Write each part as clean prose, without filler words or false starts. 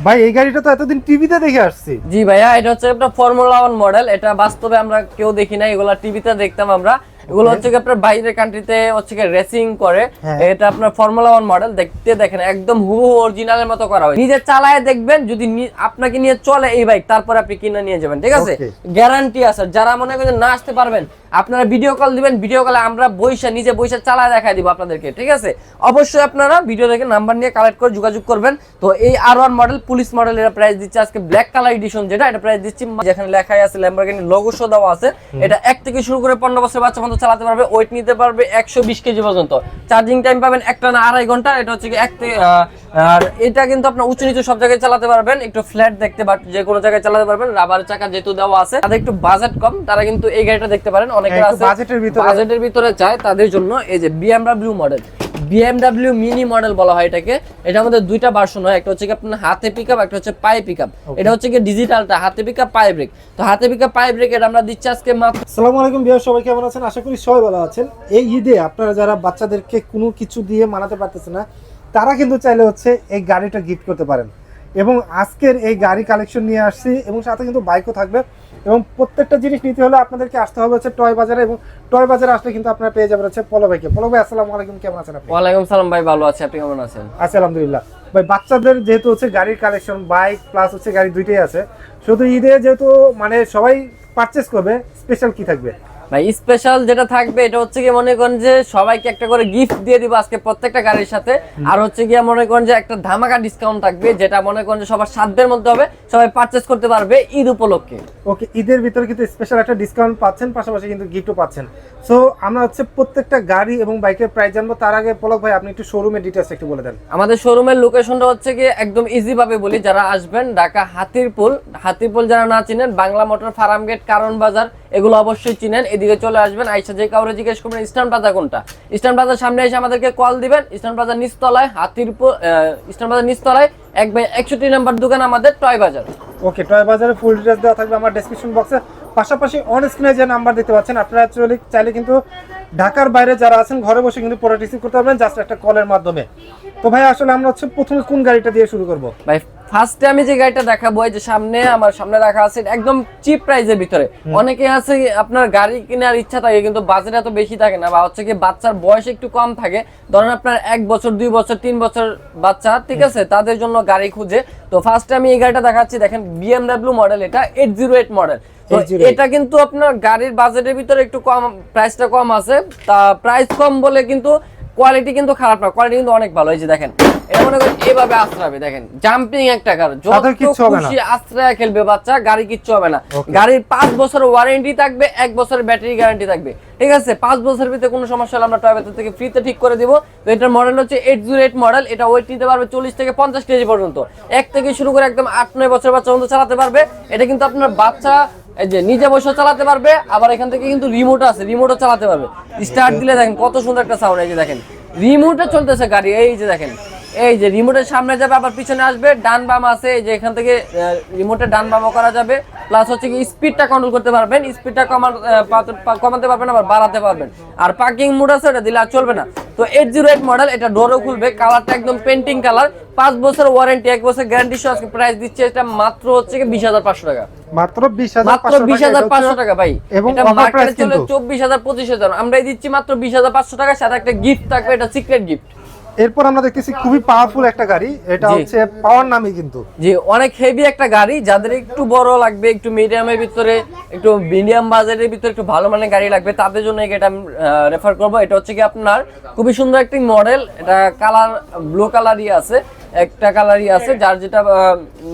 ভাই এই গাড়িটা তো এতদিন টিভিতে দেখে আসছি। জি ভাইয়া, এটা হচ্ছে আপনার ফর্মুলা 1 মডেল। এটা বাস্তবে আমরা কেউ দেখি না, এগুলা টিভিতে দেখতাম আমরা। এগুলো হচ্ছে কি আপনার বাইরের কান্ট্রিতে হচ্ছে কি রেসিং করে। এটা আপনার ফর্মুলা 1 মডেল। দেখতে দেখেন একদম হুবহু অরিজিনালের মতো করা হয়। নিজে চালায় দেখবেন, যদি আপনাকে নিয়ে চলে এই বাইক, তারপর আপনি কিনে নিয়ে যাবেন, ঠিক আছে? গ্যারান্টি আছে। যারা মনে করেন না আসতে পারবেন, আপনারা ভিডিও কল দিবেন, ভিডিও কলে আমরা নিজে বইসা চালায় দেখায় দিব আপনাদেরকে, ঠিক আছে? অবশ্যই আপনারা ভিডিও দেখে নাম্বার নিয়ে কালেক্ট করে যোগাযোগ করবেন। তো এই R1 মডেল পুলিশ মডেল, এর প্রাইস দিচ্ছে আজকে ব্ল্যাক কালার এডিশন, যেটা এটা প্রাইস দিচ্ছি, যেখানে লেখাই আছে ল্যাম্বরগিনি লোগো শো দেওয়া আছে। এটা 1 থেকে শুরু করে 15 বছর বাচ্চা পর্যন্ত চালাতে পারবে। ওয়েট নিতে পারবে 120 কেজি পর্যন্ত। চার্জিং টাইম পাবেন একটানা 2.5 ঘন্টা। এটা হচ্ছে কি আর এটা কিন্তু আপনার উঁচু নিচু সব জায়গায় চালাতে পারবেন। একটু ফ্ল্যাট দেখতে যে কোনো জায়গায় চালাতে পারবেন। রাবার চাকা যেহেতু দেওয়া আছে, তাদের একটু বাজেট কম, তারা কিন্তু এই গাড়িটা দেখতে পারেন। অনেকে আছে বাজেটের ভিতরে চায়, তাদের জন্য এই যে BMW model, BMW mini model বলা হয় এটাকে। এটার মধ্যে দুইটা ভার্সন হয়, একটা হচ্ছে কি আপনার হাতে পিকআপ, একটা হচ্ছে পায়ে পিকআপ। এটা হচ্ছে কি ডিজিটালটা, হাতে পিকআপ পায়ে ব্রেক। তো হাতে পিকআপ পায়ে ব্রেক এটা আমরা দিচ্ছি আজকে মাত্র। আসসালামু আলাইকুম ভিউয়ার, সবাই কেমন আছেন? আশা করি সবাই ভালো আছেন। এই ঈদে আপনারা যারা বাচ্চাদেরকে কোনো কিছু দিয়ে মানাতে পারতেছে না, তারা কিন্তু চাইলে হচ্ছে এই গাড়িটা গিফট করতে পারেন। এবং আজকের এই গাড়ি কালেকশন নিয়ে আসছি, এবং সাথে কিন্তু বাইকও থাকবে। এবং প্রত্যেকটা জিনিস নিতে হলে আপনাদেরকে আসতে হবে হচ্ছে টয় বাজারে, এবং টয় বাজারে আসলে কিন্তু আপনারা পেয়ে যাবেন হচ্ছে পলো ভাইকে। পলো ভাই আসসালামু আলাইকুম, কেমন আছেন আপনি? ওয়ালাইকুম সালাম ভাই, ভালো আছি, আপনি কেমন আছেন? আছি আলহামদুলিল্লাহ। ভাই বাচ্চাদের যেহেতু হচ্ছে গাড়ির কালেকশন, বাইক প্লাস হচ্ছে গাড়ি দুইটাই আছে, শুধু ঈদে যেহেতু মানে সবাই পারচেস করবে, স্পেশাল কি থাকবে? ভাই স্পেশাল যেটা থাকবে এটা হচ্ছে কি, মনে করেন যে সবাইকে একটা করে গিফট দিয়ে দিব আজকে প্রত্যেকটা গাড়ির সাথে। আর হচ্ছে কি মনে করেন যে একটা ধামাকা ডিসকাউন্ট থাকবে, যেটা মনে করেন যে সবার সাধ্যের মধ্যে হবে, সবাই পারচেজ করতে পারবে ঈদ উপলক্ষে। ওকে, ঈদের ভিতরে কিন্তু স্পেশাল একটা ডিসকাউন্ট পাচ্ছেন, পাশাপাশি কিন্তু গিফটও পাচ্ছেন। সো আমরা হচ্ছে প্রত্যেকটা গাড়ি এবং বাইকের প্রাইস জানবো। তার আগে পলক ভাই আপনি একটু শোরুমের ডিটেইলস একটু বলে দেন। আমাদের শোরুমের লোকেশনটা হচ্ছে কি একদম ইজি ভাবে বলি, যারা আসবেন ঢাকা হাতিরপুল যারা না চিনেন, বাংলা মোটর, ফার্ম গেট, কারণ বাজার, এগুলো অবশ্যই চিনেন। এদিকে চলে আসবেন, আইসা যে কাউরে জিজ্ঞেস করবেন ইস্টার্ন প্লাজা কোনটা, ইস্টার্ন প্লাজার সামনে এসে আমাদেরকে কল দিবেন। ইস্টার্ন প্লাজার নিচতলায় ইস্টার্ন প্লাজার নিচতলায় 1/61 নম্বর দোকান আমাদের টয় বাজার। ওকে, টয় বাজারে ফুল ডিটেইলস দেওয়া থাকবে আমার ডেসক্রিপশন বক্সে। পাশাপাশি অন স্ক্রিনে যে নাম্বার দেখতে পাচ্ছেন, আপনারা চাইলে কিন্তু ঢাকার বাইরে যারা আছেন ঘরে বসে কিন্তু প্রোডাক্ট রিসিভ করতে পারবেন জাস্ট একটা কলের মাধ্যমে। তো ভাই আসলে আমরা হচ্ছে প্রথমে কোন গাড়িটা দিয়ে শুরু করব? ভাই ফার্স্টে আমি যে গাড়িটা দেখাবো, এই যে আমার সামনে রাখা আছে, একদম চিপ প্রাইসের ভিতরে। অনেকে আছে আপনার গাড়ি কেনার ইচ্ছা থাকে কিন্তু বাজেট এত বেশি থাকে না, বা হচ্ছে কি বাচ্চার বয়স একটু কম থাকে, ধরেন আপনার 1 বছর 2 বছর 3 বছর বাচ্চা, ঠিক আছে, তাদের জন্য গাড়ি খুঁজে। তো ফার্স্টে আমি এই গাড়িটা দেখাচ্ছি, দেখেন BMW মডেল, এটা 808 মডেল। তো এটা কিন্তু আপনার গাড়ির বাজেটের ভিতরে একটু কম, প্রাইসটা কম আছে। তা প্রাইস কম বলে কিন্তু কোয়ালিটি কিন্তু খারাপ না, কোয়ালিটি কিন্তু অনেক ভালো। এই যে দেখেন, এটা মনে করেন এইভাবে আশ্রাবে, দেখেন জাম্পিং একটা কার, যত খুশি আশ্রয় খেলবে বাচ্চা, গাড়ি কিচ্ছু হবে না। গাড়ির 5 বছর ওয়ারেন্টি থাকবে, 1 বছরের ব্যাটারি গ্যারান্টি থাকবে, ঠিক আছে? 5 বছরের ভিতরে কোনো সমস্যা হলে আমরা টয় বাজার থেকে ফ্রিতে ঠিক করে দিব। তো এটার মডেল হচ্ছে 808 মডেল। এটা ওয়েট নিতে পারবে 40 থেকে 50 কেজি পর্যন্ত। 1 থেকে শুরু করে একদম 8-9 বছর বাচ্চা পর্যন্ত চালাতে পারবে। এটা কিন্তু আপনার বাচ্চা এই যে নিজে বসে চালাতে পারবে, আবার এখান থেকে কিন্তু রিমোট আছে, রিমোটও চালাতে পারবে। স্টার্ট দিলে দেখেন কত সুন্দর একটা সাউন্ড। এই যে দেখেন রিমোটে চলতেছে গাড়ি, এই যে দেখেন, এই যে রিমোটের সামনে যাবে, আবার পিছনে আসবে, ডান বাম আছে, এই যে এখান থেকে রিমোটের ডান বামও করা যাবে। প্লাস হচ্ছে কি স্পিডটা কন্ট্রোল করতে পারবেন, স্পিডটা কমাতে পারবেন, আবার বাড়াতে পারবেন। আর পার্কিং মোড আছে, এটা দিলে আর চলবে না। তো 808 মডেল, এটা ডোরও খুলবে, কালারটা একদম পেন্টিং কালার, 5 বছর ওয়ারেন্টি, 1 বছর গ্যারান্টি সহ আজকে প্রাইস দিচ্ছে এটা মাত্র হচ্ছে কি 20,500 টাকা। মাত্র 20,500 টাকা ভাই। এটা মার্কেটে চলে 24,000 25,000, আমরাই দিচ্ছি মাত্র 20,500 টাকা, সাথে একটা গিফট থাকবে, এটা সিক্রেট গিফট। এরপর আমরা দেখতেছি খুবই পাওয়ারফুল একটা গাড়ি, এটা হচ্ছে পাওয়ার নামই কিন্তু। জি, অনেক হেভি একটা গাড়ি, যাদের একটু বড় লাগবে, একটু মিডিয়ামের ভিতরে, একটু মিডিয়াম বাজেটের ভিতরে একটু ভালো মানের গাড়ি লাগবে, তাদের জন্য এই গাড়িটা আমি রেফার করব। এটা হচ্ছে কি আপনার খুবই সুন্দর একটি মডেল, এটা কালার ব্লু কালারই আছে, একটা কালারই আছে, যার যেটা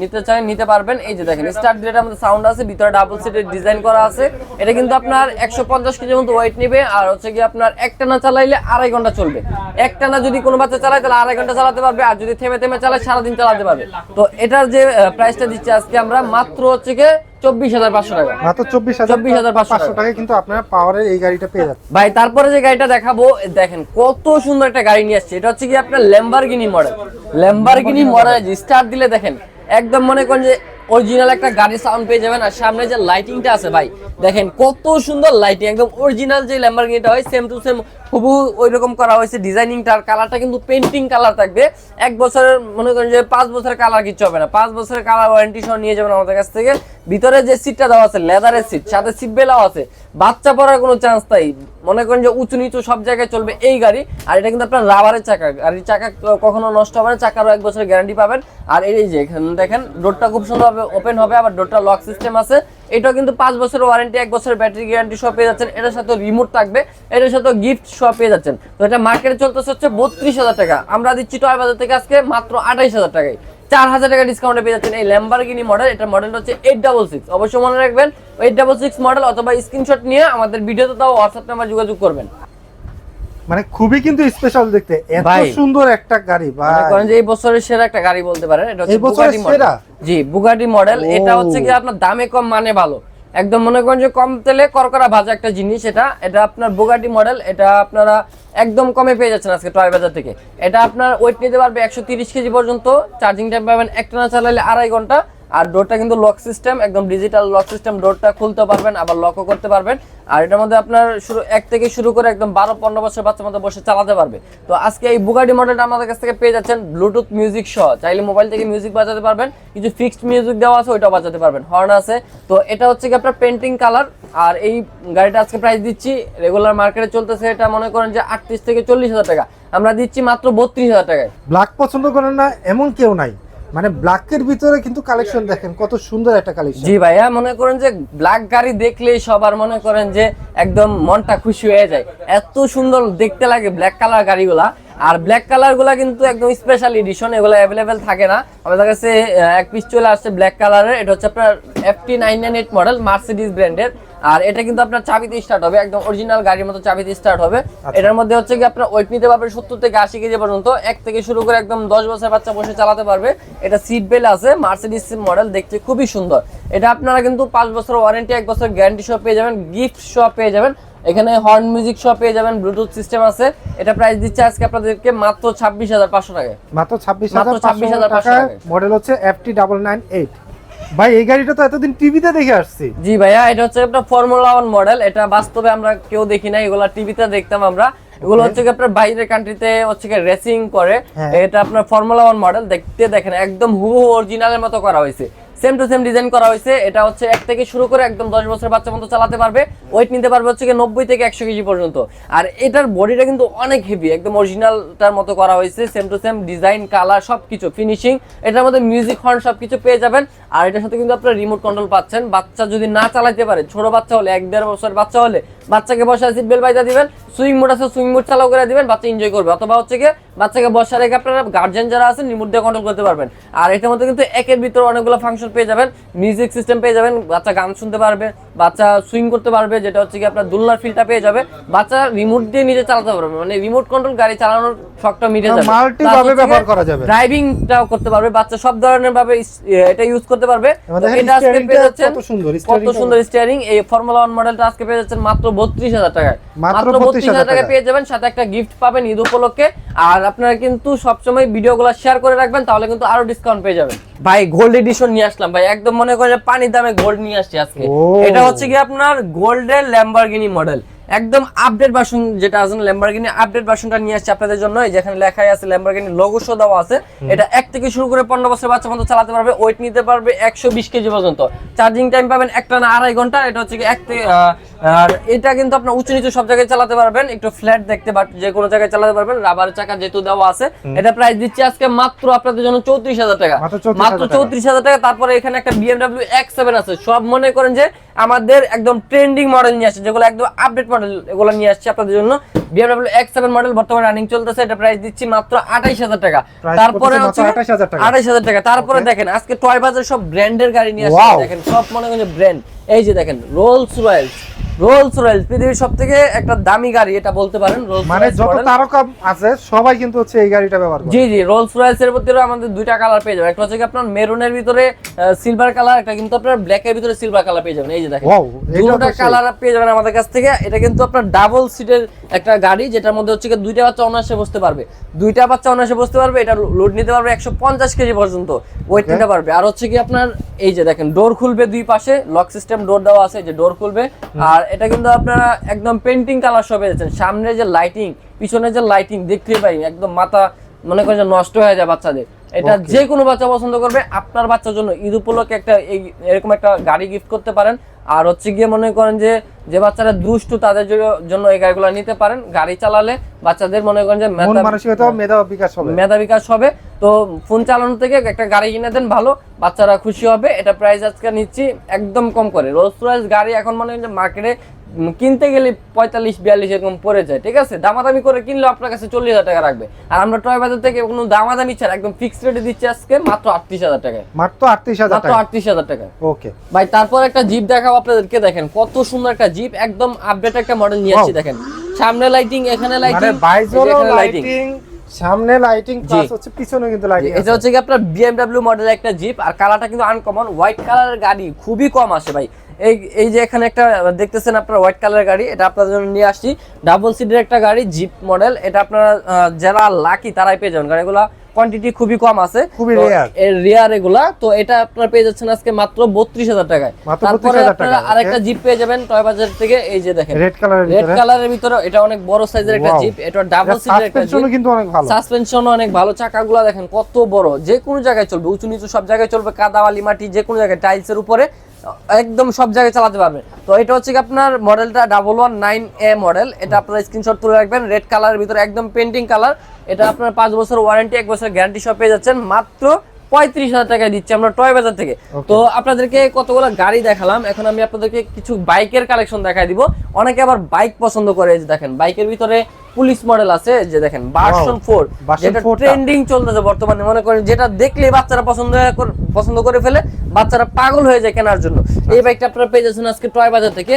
নিতে চাই নিতে পারবেন। এই যে দেখেন স্টার্ট দিলে আমাদের সাউন্ড আছে, ভিতরে ডাবল সিটের ডিজাইন করা আছে। এটা কিন্তু আপনার 150 কেজির মতো ওয়েট নেবে। আর হচ্ছে কি আপনার একটানা চালাইলে 2.5 ঘন্টা চলবে। একটানা যদি কোনো বাচ্চা চালায় তাহলে 2.5 ঘন্টা চালাতে পারবে, আর যদি থেমে থেমে চালায় সারাদিন চালাতে পারবে। তো এটার যে প্রাইসটা দিচ্ছি আজকে আমরা মাত্র হচ্ছে কি 24,500 টাকা। মাত্র 24,500 টাকা কিন্তু আপনারা পাওয়ারের এই গাড়িটা পেয়ে যাচ্ছেন ভাই। তারপরে যে গাড়িটা দেখাবো, দেখেন কত সুন্দর একটা গাড়ি নিয়ে আসছে। এটা হচ্ছে কি আপনার Lamborghini model. Lamborghini model start দিলে দেখেন একদম মনে করেন যে অরিজিনাল একটা গাড়ি সাউন্ড পেয়ে যাবেন। আর সামনে যে লাইটিংটা আছে ভাই দেখেন কত সুন্দর লাইটিং, একদম অরিজিনাল যে ল্যাম্বরগিনিটা হয় সেম টু সেম হুবহু ওইরকম করা হয়েছে। ডিজাইনিংটার কালারটা কিন্তু পেন্টিং কালার থাকবে। 1 বছরের মনে করেন যে 5 বছরের কালার কিছু হবে না, 5 বছরের কালার ওয়ারেন্টি সহ নিয়ে যাবেন আমাদের কাছ থেকে। ভিতরে যে সিটটা দেওয়া আছে লেদারের সিট, সাথে সিট বেলাও আছে, বাচ্চা পড়ার কোনো চান্স নাই। মনে করেন যে উঁচু নিচু সব জায়গায় চলবে এই গাড়ি। আর এটা কিন্তু আপনার রাবারের চাকা, গাড়ির চাকা কখনো নষ্ট হবে না, চাকারও 1 বছরের গ্যারান্টি পাবেন। আর এই যে এখানে দেখেন ডোরটা খুব সুন্দরভাবে ওপেন হবে, আবার ডোরটা লক সিস্টেম আছে। এটাও কিন্তু 5 বছরের ওয়ারেন্টি, 1 বছরের ব্যাটারি গ্যারান্টি সহ পেয়ে যাচ্ছেন। এটার সাথে রিমোট থাকবে, এটার সাথে গিফট সহ পেয়ে যাচ্ছেন। তো এটা মার্কেটে চলতেছে হচ্ছে 32,000 টাকা, আমরা দিচ্ছি টয় বাজার থেকে আজকে মাত্র 28,000 টাকায়। 4,000 টাকা ডিসকাউন্টে পেয়ে যাচ্ছেন এই ল্যাম্বরগিনি মডেল। এটা মডেলটা হচ্ছে 866, অবশ্যই মনে রাখবেন 866 মডেল, অথবা স্ক্রিনশট নিয়ে আমাদের ভিডিওতে তাও হোয়াটসঅ্যাপ নাম্বার যোগাযোগ করবেন। মানে খুবই কিন্তু স্পেশাল দেখতে, এত ভাই, সুন্দর একটা গাড়ি ভাই। মনে করেন যে এই বছরের সেরা একটা গাড়ি বলতে পারেন, এটা হচ্ছে এই বছরের বুগাটি মডেল। সেরা? জি, বুগাটি মডেল। এটা হচ্ছে কি আপনার দামে কম মানে ভালো, একদম মনে করেন যে কম তেলে করকরা ভাজা একটা জিনিস। এটা আপনার বুগাটি মডেল, এটা আপনারা একদম কমে পেয়ে যাচ্ছেন আজকে টয় বাজার থেকে। এটা আপনার ওয়েট নিতে পারবে 130 কেজি পর্যন্ত, চার্জিং টাইম পাবেন একটানা চালালে 2.5 ঘন্টা। আর ডোরটা কিন্তু লক সিস্টেম, একদম ডিজিটাল লক সিস্টেম, ডোরটা খুলতে পারবেন আবার লকও করতে পারবেন। আর এটার মধ্যে আপনার শুরু 1 থেকে শুরু করে একদম 12-15 বছর বাচ্চার মধ্যে বসে চালাতে পারবে। তো আজকে এই বুগাটি মডেলটা আমাদের কাছ থেকে পেয়ে যাচ্ছেন ব্লুটুথ মিউজিক সহ, চাইলে মোবাইল থেকে মিউজিক বাজাতে পারবেন, কিছু ফিক্সড মিউজিক দেওয়া আছে ওইটাও বাজাতে পারবেন, হর্ন আছে। তো এটা হচ্ছে কি আপনার পেন্টিং কালার। আর এই গাড়িটা আজকে প্রাইস দিচ্ছি, রেগুলার মার্কেটে চলতেছে এটা মনে করেন যে 38 থেকে 40,000 টাকা, আমরা দিচ্ছি মাত্র 32,000 টাকায়। ব্ল্যাক পছন্দ করেন না এমন কেউ নাই, মানে ব্ল্যাকের ভিতরে কিন্তু কালেকশন দেখেন কত সুন্দর একটা কালেকশন। জি ভাইয়া, মনে করেন যে ব্ল্যাক গাড়ি দেখলেই সবার মনে করেন যে একদম মনটা খুশি হয়ে যায়, এত সুন্দর দেখতে লাগে ব্ল্যাক কালার গাড়িগুলা। আর ব্ল্যাক কালার গুলা কিন্তু একদম স্পেশাল এডিশন, এগুলো অ্যাভেলেবেল থাকে না। আমাদের কাছে এক পিস চলে আসছে ব্ল্যাক কালারের, এটা হচ্ছে আপনার FT998 মডেল, মার্সিডিজ ব্র্যান্ডের। আর এটা কিন্তু আপনার চাবিতে স্টার্ট হবে, একদম অরিজিনাল গাড়ির মতো চাবিতে স্টার্ট হবে। এটার মধ্যে হচ্ছে কি আপনার ওয়েট নিতে পারবে 70 থেকে 80 কেজি পর্যন্ত, 1 থেকে শুরু করে একদম 10 বছর বাচ্চা বসে চালাতে পারবে। এটা সিট বেল্ট আছে, মার্সিডিজ মডেল, দেখতে খুবই সুন্দর। এটা আপনারা কিন্তু 5 বছর ওয়ারেন্টি, 1 বছর গ্যারান্টি সহ পেয়ে যাবেন, গিফট সহ পেয়ে যাবেন। এখানে হর্ন মিউজিক সহ পেয়ে যাবেন, ব্লুটুথ সিস্টেম আছে। এটা প্রাইস দিচ্ছে আজকে আপনাদেরকে মাত্র 26,500 টাকায়, মাত্র 26,500 টাকা। মডেল হচ্ছে FT998। ভাই এই গাড়িটা তো এতদিন টিভিতে দেখে আসছি। জি ভাইয়া, এটা হচ্ছে আপনার ফর্মুলা 1 মডেল। এটা বাস্তবে আমরা কেউ দেখি না, এগুলা টিভিতে দেখতাম আমরা। এগুলো হচ্ছে কি আপনার বাইরের কান্ট্রিতে হচ্ছে কি রেসিং করে। এটা আপনার ফর্মুলা 1 মডেল, দেখতে দেখেন একদম হুবহু অরিজিনালের মতো করা হয়েছে, সেম টু সেম ডিজাইন করা হয়েছে। এটা হচ্ছে 1 থেকে শুরু করে একদম 10 বছর বাচ্চা পর্যন্ত চালাতে পারবে, ওয়েট নিতে পারবে হচ্ছে কি 90 থেকে 100 কেজি পর্যন্ত। আর এটার বডিটা কিন্তু অনেক হেভি, একদম অরিজিনালটার মতো করা হয়েছে, same to same design, colour, সবকিছু ফিনিশিং। এটার মধ্যে মিউজিক, হর্ন সবকিছু পেয়ে যাবেন। আর এটার সাথে কিন্তু আপনারা রিমোট কন্ট্রোল পাচ্ছেন। বাচ্চা যদি না চালাতে পারে, ছোট বাচ্চা হলে, 1-1.5 বছর বাচ্চা হলে বাচ্চাকে বসায় সিট বেল্ট বাইজা দিবেন, সুইং মোড আছে সুইং মোড চালু করে দিবেন, বাচ্চা এনজয় করবে। অথবা হচ্ছে কি বাচ্চাকে বসা রেখে আপনারা গার্জিয়ান যারা আছেন রিমোট দিয়ে কন্ট্রোল করতে পারবেন। আর এটার মধ্যে কিন্তু একের ভিতরে অনেকগুলো ফাংশন পেয়ে যাবেন, মিউজিক সিস্টেম পেয়ে যাবেন, বাচ্চা গান শুনতে পারবে, বাচ্চা সুইং করতে পারবে, যেটা হচ্ছে কি আপনার দুলনার ফিলটা পেয়ে যাবে, বাচ্চা রিমোট দিয়ে নিজে চালাতে পারবে, মানে রিমোট কন্ট্রোল গাড়ি চালানোর শখটা মিটে যাবে, মাল্টি ভাবে ব্যবহার করা যাবে, ড্রাইভিংটাও করতে পারবে, বাচ্চা সব ধরনের ভাবে এটা ইউজ করতে পারবে। এটা আজকে পেয়ে যাচ্ছেন কত সুন্দর স্টিয়ারিং। এই ফর্মুলা 1 মডেলটা আজকে পেয়ে যাচ্ছেন মাত্র 32,000 টাকায়, মাত্র 32,000 টাকায় পেয়ে যাবেন, সাথে একটা গিফট পাবেন ঈদ উপলক্ষে। আর আপনারা কিন্তু সবসময় ভিডিওগুলো শেয়ার করে রাখবেন, তাহলে কিন্তু আরো ডিসকাউন্ট পেয়ে যাবেন। ভাই গোল্ড এডিশন নিয়ে আসলাম ভাই, একদম মনে করেন পানির দামে গোল্ড নিয়ে আসছি আজকে। এটা হচ্ছে কি আপনার গোল্ডের ল্যাম্বরগিনি মডেল, একদম আপডেট ভার্সন যেটা আছে ল্যাম্বরগিনি আপডেট ভার্সনটা নিয়ে আসছে আপনাদের জন্য। যেখানে লেখাই আছে ল্যাম্বরগিনি লোগো শো দেওয়া আছে। এটা 1 থেকে শুরু করে 15 বছর বাচ্চা পর্যন্ত চালাতে পারবে, ওয়েট নিতে পারবে 120 কেজি পর্যন্ত, চার্জিং টাইম পাবেন একটানা 2.5 ঘন্টা। এটা হচ্ছে কি আর এটা কিন্তু আপনার উঁচু নিচু সব জায়গায় চালাতে পারবেন, একটু ফ্ল্যাট দেখতে বাট যে কোনো জায়গায় চালাতে পারবেন, রাবার চাকা যেহেতু দেওয়া আছে। এটা প্রাইস দিচ্ছি আজকে মাত্র আপনাদের জন্য 34,000 টাকা, মাত্র 34,000 টাকা। তারপরে এখানে একটা BMW X7 আছে, সব মনে করেন যে আমাদের একদম ট্রেন্ডিং মডেল নিয়ে আসছে, যেগুলো একদম আপডেট মডেল, এগুলো নিয়ে আসছে আপনাদের জন্য। BMW X7 মডেল বর্তমানে রানিং চলতেছে, এটা প্রাইস দিচ্ছি মাত্র 28,000 টাকা। তারপরে হচ্ছে 28,000 টাকা। তারপরে দেখেন আজকে টয় বাজার সব ব্র্যান্ডের গাড়ি নিয়ে আসছে, দেখেন সব মনে করেন ব্র্যান্ড। এই যে দেখেন রোলস রয়েলস পৃথিবীর সবথেকে একটা দামি গাড়ি এটা বলতে পারেন। মানে যত তারকা আছে সবাই কিন্তু হচ্ছে এই গাড়িটা ব্যবহার করে। জি জি, রোলস রয়েলস এর ভিতরে আমাদের দুইটা কালার পেয়ে যাবেন, একটা হচ্ছে কি আপনার মেরুনের ভিতরে সিলভার কালার, একটা কিন্তু আপনার ব্ল্যাক এর ভিতরে সিলভার কালার পেয়ে যাবেন। এই যে দেখেন দুটোটা কালার পেয়ে যাবেন আমাদের কাছ থেকে। এটা কিন্তু আপনার ডাবল সিটের একটা গাড়ি, যেটার মধ্যে হচ্ছে কি দুইটা বাচ্চা অনায়াসে বসতে পারবে, এটা লোড নিতে পারবে 150 কেজি পর্যন্ত, ওয়েট নিতে পারবে। আর হচ্ছে কি আপনার এই যে দেখেন ডোর খুলবে, দুই পাশে লক সিস্টেম ডোর দেওয়া আছে, যে ডোর খুলবে। আর এটা কিন্তু আপনারা একদম পেন্টিং কালার সহ পেয়েছেন। সামনে যে লাইটিং, পিছনে যে লাইটিং দেখতে পাই একদম মাথা মনে করেন যে নষ্ট হয়ে যায় বাচ্চাদের। এটা যে কোনো বাচ্চা পছন্দ করবে। আপনার বাচ্চার জন্য ঈদ উপলক্ষে একটা এরকম একটা গাড়ি গিফট করতে পারেন। আর হচ্ছে গিয়ে মনে করেন যে বাচ্চারা দুষ্টু তাদের জন্য এই গাড়িগুলো নিতে পারেন। গাড়ি চালালে বাচ্চাদের মনে করেন যে মেধা বিকাশ হবে। তো ফোন চালানো থেকে একটা গাড়ি কিনে দেন ভালো, বাচ্চারা খুশি হবে। এটা প্রাইস আজকে নিচ্ছি একদম কম করে। রোলস রয়েস গাড়ি এখন মনে করেন যে মার্কেটে কিনতে গেলে 45-42 এরকম পড়ে যায়, ঠিক আছে? দামাদামি করে কিনলে আপনার কাছে 40,000 টাকা রাখবে। আর আমরা টয় বাজার থেকে কোনো দামাদামি ছাড়া একদম ফিক্সড রেটে দিচ্ছি আজকে মাত্র 38,000 টাকায়। মাত্র 38,000 টাকা। ওকে ভাই, তারপর একটা জিপ দেখাবো আপনাদেরকে। দেখেন কত সুন্দর একটা জিপ, একদম আপডেট একটা মডেল নিয়ে আসছি। দেখেন সামনে লাইটিং, এখানে লাইটিং, এখানে লাইটিং, সামনে লাইটিং প্লাস হচ্ছে পিছনে কিন্তু লাইটিং। এটা হচ্ছে কি আপনার BMW মডেলের একটা জিপ। আর কালারটা কিন্তু আনকমন, হোয়াইট কালারের গাড়ি খুবই কম আসে ভাই। এই যে এখানে একটা দেখতেছেন আপনার হোয়াইট কালারের গাড়ি, এটা আপনাদের জন্য নিয়ে আসছি। ডাবল সিটের একটা গাড়ি, জিপ মডেল। এটা আপনারা যারা লাকি তারাই পেয়ে যাবেন। গাড়িগুলা কোয়ান্টিটি খুবই কম আছে, খুবই রেয়ার এগুলা। তো এটা আপনারা পেয়ে যাচ্ছেন আজকে মাত্র 32,000 টাকায়। তারপরে আপনারা আরেকটা জিপ পেয়ে যাবেন টয় বাজার থেকে। এই যে দেখেন রেড কালারের ভিতরে, এটা অনেক বড় সাইজের একটা জিপ। এটা ডাবল সিটের একটা জিপ, কিন্তু অনেক ভালো, সাসপেনশন অনেক ভালো। চাকাগুলো দেখেন কত বড়, যে কোনো জায়গায় চলবে, উঁচু নিচু সব জায়গায় চলবে, কাদা বালি মাটি যে কোনো জায়গায়, টাইলসের উপরে একদম সব জায়গায় চালাতে পারবেন। তো এটা হচ্ছে কি আপনার মডেলটা 119A মডেল। এটা আপনারা স্ক্রিনশট তুলে রাখবেন। রেড কালারের ভিতরে একদম পেন্টিং কালার। এটা আপনার 5 বছর ওয়ারেন্টি, 1 বছর গ্যারান্টি সহ পেয়ে যাচ্ছেন মাত্র 35,000 টাকায় দিচ্ছি আমরা টয় বাজার থেকে। তো আপনাদেরকে কতগুলো গাড়ি দেখালাম, এখন আমি আপনাদেরকে কিছু বাইকের কালেকশন দেখাই দিব। অনেকে আবার বাইক পছন্দ করে। এই যে দেখেন বাইকের ভিতরে পুলিশ মডেল আছে, যে দেখেন ভার্সন 4, যেটা ট্রেন্ডিং চলতেছে বর্তমানে। মনে করেন যেটা দেখলে বাচ্চারা পছন্দ করে ফেলে, বাচ্চারা পাগল হয়ে যায় কেনার জন্য। এই বাইকটা আপনারা পেয়ে যাচ্ছেন আজকে টয় বাজার থেকে।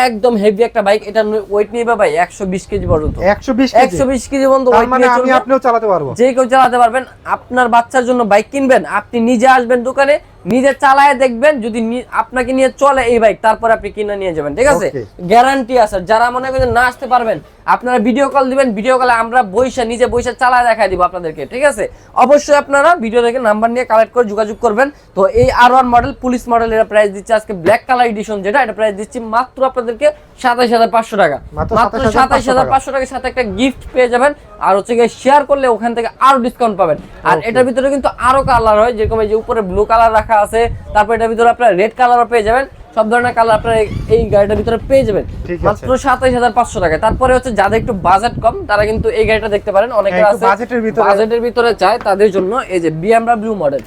একদম হেভি একটা বাইক। এটা ওয়েট নিবে ভাই 120 কেজি পর্যন্ত। 120 কেজি পর্যন্ত ওয়েট নিয়ে চলবে। আপনিও চালাতে পারবেন, যে কেউ চালাতে পারবেন। আপনার বাচ্চার জন্য বাইক কিনবেন, আপনি নিজে আসবেন দোকানে, নিজে চালায় দেখবেন, যদি আপনাকে নিয়ে চলে এই বাইক, তারপর আপনি কিনে নিয়ে যাবেন, ঠিক আছে? গ্যারান্টি আছে। যারা মনে করেন না আসতে পারবেন, আপনারা ভিডিও কল দিবেন, ভিডিও কলে আমরা নিজে বইসা চালায় দেখাই দিব আপনাদেরকে, ঠিক আছে? অবশ্যই আপনারা ভিডিও দেখে নাম্বার নিয়ে কালেক্ট করে যোগাযোগ করবেন। তো এই R1 মডেল পুলিশ মডেল, এটা প্রাইস দিচ্ছে আজকে ব্ল্যাক কালার এডিশন, যেটা এটা প্রাইস দিচ্ছি মাত্র আপনাদেরকে 27,500 টাকা। মাত্র 27,500 টাকার সাথে একটা গিফট পেয়ে যাবেন। আর হচ্ছে গিয়ে শেয়ার করলে ওখান থেকে আরো ডিসকাউন্ট পাবেন। আর এটার ভিতরে কিন্তু আরো কালার হয়, যেরকম এই যে উপরে ব্লু কালার রাখা আছে, তারপর এটার ভিতরে আপনারা রেড কালারও পেয়ে যাবেন। সব ধরনের কালার আপনারা এই গাড়িটার ভিতরে পেয়ে যাবেন মাত্র 27,500 টাকায়। তারপরে হচ্ছে যাদের একটু বাজেট কম, তারা কিন্তু এই গাড়িটা দেখতে পারেন। অনেকে আছে বাজেটের ভিতরে চায়, তাদের জন্য এই যে BMW model,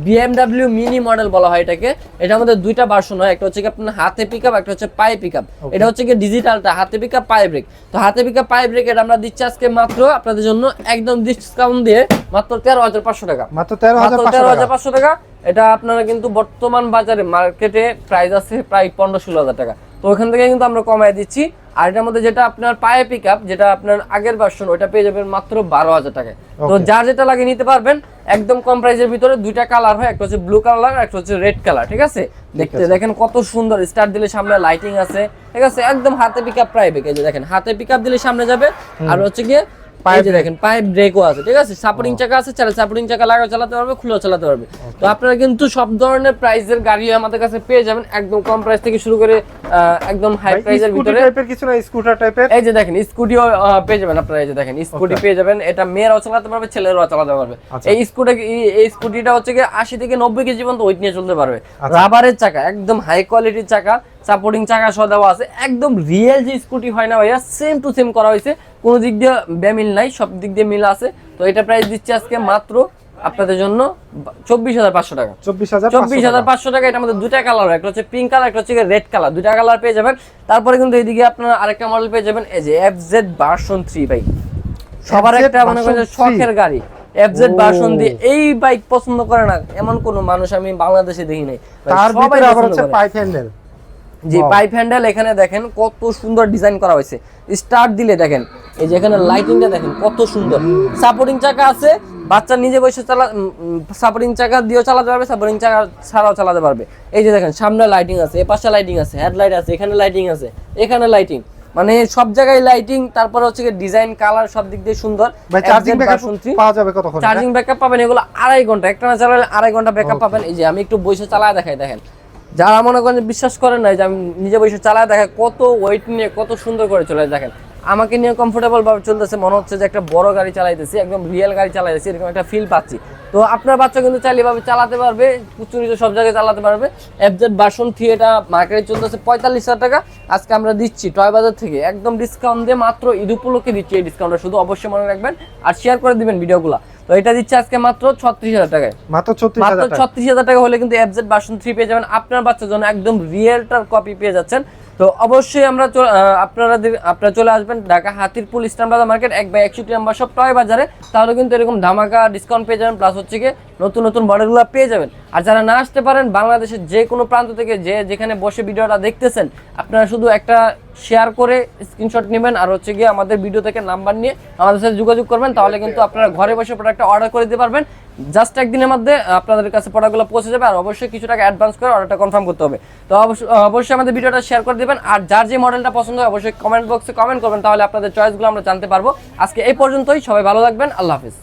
BMW mini model বলা হয় এটাকে। এটা আমাদের দুইটা ভার্সন হয়, একটা হচ্ছে কি আপনার হাতে পিকআপ, একটা হচ্ছে পায়ে পিকআপ। এটা হচ্ছে কি ডিজিটালটা, হাতে পিকআপ পায়ে ব্রেক। তো হাতে পিকআপ পায়ে ব্রেক এটা আমরা দিচ্ছি আজকে মাত্র আপনাদের জন্য একদম ডিসকাউন্ট দিয়ে মাত্র 13,500 টাকা। মাত্র 13,500 টাকা। এটা আপনারা কিন্তু বর্তমান বাজারে মার্কেটে প্রাইস আছে প্রায় 15-16 টাকা। তো ওখান থেকে কিন্তু আমরা কমায় দিচ্ছি। আর এটার মধ্যে যেটা আপনার পায়ে পিকআপ, যেটা আপনার আগের ভার্সন, ওটা পেয়ে যাবেন মাত্র 12,000 টাকায়। তো যার যেটা লাগে নিতে পারবেন, একদম কম প্রাইসের ভিতরে। দুইটা কালার হয়, একটা হচ্ছে ব্লু কালার, একটা হচ্ছে রেড কালার, ঠিক আছে? দেখতে দেখেন কত সুন্দর। স্টার্ট দিলে সামনে লাইটিং আছে, ঠিক আছে? একদম হাতে পিকআপ প্রায় ব্রেক। এই যে দেখেন হাতে পিকআপ দিলে সামনে যাবে। আর হচ্ছে গিয়ে এই যে দেখেন পাইপ ব্রেকও আছে, ঠিক আছে? সাপোর্টিং চাকা আছে, সাপোর্টিং চাকা লাগাও চালাতে পারবে, খুলেও চালাতে পারবে। তো আপনারা কিন্তু সব ধরনের প্রাইসের গাড়ি আমাদের কাছে পেয়ে যাবেন, একদম কম প্রাইস থেকে শুরু করে একদম হাই প্রাইসের ভিতরে। কিছু না স্কুটার টাইপের, এই যে দেখেন স্কুটিও পেয়ে যাবেন আপনারা। এই যে দেখেন স্কুটি পেয়ে যাবেন। এটা মেয়েরাও চালাতে পারবে, ছেলেরাও চালাতে পারবে। এই স্কুটিটা হচ্ছে কি 80 থেকে 90 কেজি পর্যন্ত ওয়েট নিয়ে চলতে পারবে। রাবারের চাকা, একদম হাই কোয়ালিটির চাকা, সাপোর্টিং চাকা সহ দেওয়া আছে। একদম রিয়েল যে স্কুটি হয় না ভাইয়া, সেম টু সেম করা হয়েছে, কোনো দিক দিয়ে বেমিল নাই, সব দিক দিয়ে মিল আছে। তো এটা প্রাইস দিচ্ছি আজকে মাত্র আপনাদের জন্য 24,500 টাকা। 24,500 টাকা। এটা আমাদের দুইটা কালার হয়, একটা হচ্ছে পিঙ্ক কালার, একটা হচ্ছে রেড কালার। দুইটা কালার পেয়ে যাবেন। তারপরে কিন্তু এইদিকে আপনারা আরেকটা মডেল পেয়ে যাবেন, এই যে FZ ভার্সন 3 ভাই। সবার একটা মনে করেন শখের গাড়ি, FZ ভার্সন দিয়ে এই বাইক পছন্দ করে না এমন কোন মানুষ আমি বাংলাদেশে দেখি নাই। তার ভিতরে আবার হচ্ছে পাইপ হ্যান্ডেল। জি, পাইপ হ্যান্ডেল। এখানে দেখেন কত সুন্দর ডিজাইন করা হয়েছে। স্টার্ট দিলে দেখেন এই যে এখানে লাইটিংটা দেখেন কত সুন্দর। সাপোর্টিং চাকা আছে, বাচ্চা নিজে বসে সাপোর্টিং চাকা দিয়েও চালাতে পারবে, সাপোর্টিং চাকা ছাড়াও চালাতে পারবে। এই যে দেখেন সামনে লাইটিং আছে, এপাশে লাইটিং আছে, হেডলাইট আছে, এখানে লাইটিং আছে, এখানে লাইটিং। মানে সব জায়গায় লাইটিং, তারপরে হচ্ছে ডিজাইন, কালার সব দিক দিয়ে সুন্দর। ভাই চার্জিং ব্যাকআপ পাওয়া যাবে কতক্ষণ? চার্জিং ব্যাকআপ পাবেন এগুলো 2.5 ঘন্টা, একটানা চালালে 2.5 ঘন্টা ব্যাকআপ পাবেন। এই যে আমি একটু বসে চালায় দেখাই, দেখেন যারা মনে করেন বিশ্বাস করেন না যে আমি নিজে বসে চালায় দেখাই, কত ওয়েট নিয়ে কত সুন্দর করে চলে, দেখেন আমাকে নিয়ে কমফোর্টেবল ভাবে চলতেছে, মনে হচ্ছে যে একটা বড় গাড়ি চালাইতেছি, একদম রিয়েল গাড়ি চালাইতেছি, এরকম একটা ফিল পাচ্ছি। তো আপনার বাচ্চা কিন্তু চাইলে ভাবে চালাতে পারবে, উচ্চরিত সব জায়গায় চালাতে পারবে। এফজেড ভার্সন 3 এটা মার্কেটে চলতেছে 45,000 টাকা, আজকে আমরা দিচ্ছি টয় বাজার থেকে একদম ডিসকাউন্ট দিয়ে, মাত্র ঈদ উপলক্ষে দিচ্ছি এই ডিসকাউন্টটা, শুধু অবশ্যই মনে রাখবেন আর শেয়ার করে দিবেন ভিডিওগুলো। তো এটা দিচ্ছে আজকে মাত্র 36,000 টাকায়, মাত্র 36,000 টাকা হলে কিন্তু এফজেড ভার্সন 3 পেয়ে যাবেন আপনার বাচ্চার জন্য, একদম রিয়েলটার কপি পেয়ে যাচ্ছেন। তো অবশ্যই আপনারা চলে আসবেন ঢাকা হাতিরপুল ইস্টার্ন বাজার মার্কেট 1/61 নম্বর সব টয় বাজারে, তাহলে কিন্তু এরকম ধামাকা ডিসকাউন্ট পেয়ে যাবেন, প্লাস হচ্ছে কি নতুন নতুন মডেলগুলো পেয়ে যাবেন। আর যারা না আসতে পারেন, বাংলাদেশের যে কোনো প্রান্ত থেকে যেখানে বসে ভিডিওটা দেখতেছেন, আপনারা শুধু একটা শেয়ার করে স্ক্রিনশট নেবেন, আর হচ্ছে গিয়ে আমাদের ভিডিও থেকে নাম্বার নিয়ে আমাদের সাথে যোগাযোগ করবেন, তাহলে কিন্তু আপনারা ঘরে বসে প্রোডাক্টটা অর্ডার করে দিতে পারবেন। জাস্ট একদিনের মধ্যে আপনাদের কাছে প্রোডাক্টগুলো পৌঁছে যাবে, আর অবশ্যই কিছু টাকা অ্যাডভান্স করে অর্ডারটা কনফার্ম করতে হবে। তো অবশ্যই আমাদের ভিডিওটা শেয়ার করে দেবেন, আর যার যে মডেলটা পছন্দ হয় অবশ্যই কমেন্ট বক্সে কমেন্ট করবেন, তাহলে আপনাদের চয়েসগুলো আমরা জানতে পারবো। আজকে এই পর্যন্তই, সবাই ভালো থাকবেন, আল্লাহ হাফিজ।